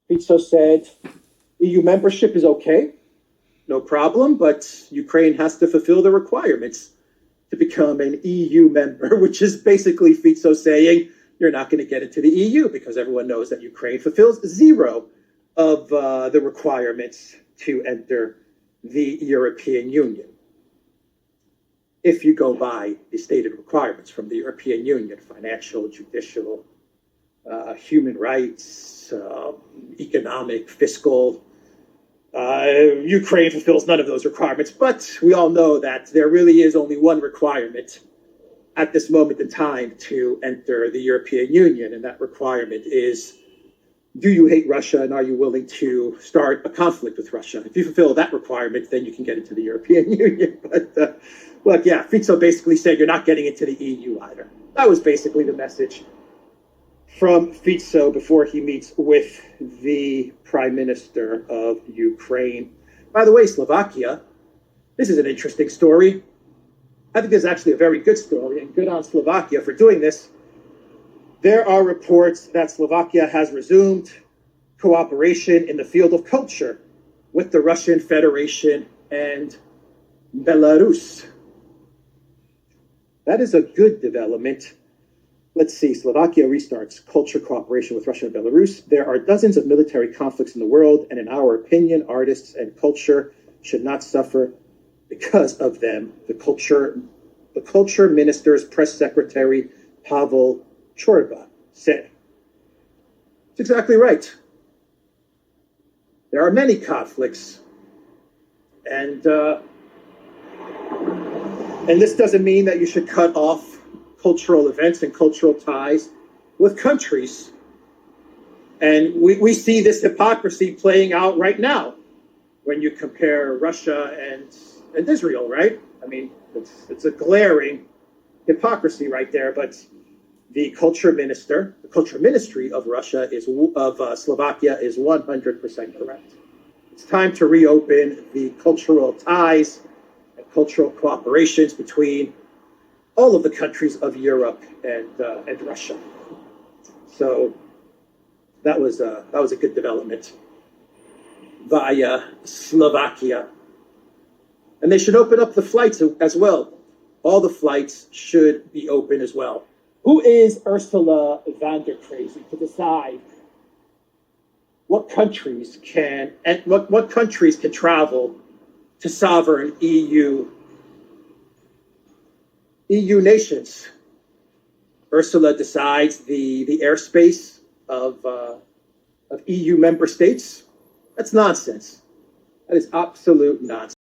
Fico said EU membership is okay, no problem, but Ukraine has to fulfill the requirements to become an EU member, which is basically Fico saying you're not going to get into the EU because everyone knows that Ukraine fulfills zero of the requirements to enter the European Union. If you go by the stated requirements from the European Union, financial, judicial, human rights, economic, fiscal, Ukraine fulfills none of those requirements, but we all know that there really is only one requirement at this moment in time to enter the European Union, and that requirement is, do you hate Russia and are you willing to start a conflict with Russia? If you fulfill that requirement, then you can get into the European Union. But look, yeah, Fico basically said you're not getting into the EU either. That was basically the message from Fico before he meets with the Prime Minister of Ukraine. By the way, Slovakia, this is an interesting story. I think this is actually a very good story, and good on Slovakia for doing this. There are reports that Slovakia has resumed cooperation in the field of culture with the Russian Federation and Belarus. That is a good development. Let's see, Slovakia restarts culture cooperation with Russia and Belarus. There are dozens of military conflicts in the world, and in our opinion, artists and culture should not suffer because of them. The culture minister's press secretary, Pavel Chorba, said. It's exactly right. There are many conflicts, and this doesn't mean that you should cut off cultural events and cultural ties with countries. And we see this hypocrisy playing out right now when you compare Russia and Israel, right? I mean, it's a glaring hypocrisy right there, but the culture ministry of Russia of Slovakia is 100% correct. It's time to reopen the cultural ties and cultural cooperations between all of the countries of Europe and Russia. So that was a good development via Slovakia. And they should open up the flights as well. All the flights should be open as well. Who is Ursula von der Crazy to decide what countries can travel to sovereign EU nations? Ursula decides the airspace of EU member states. That's nonsense. That is absolute nonsense.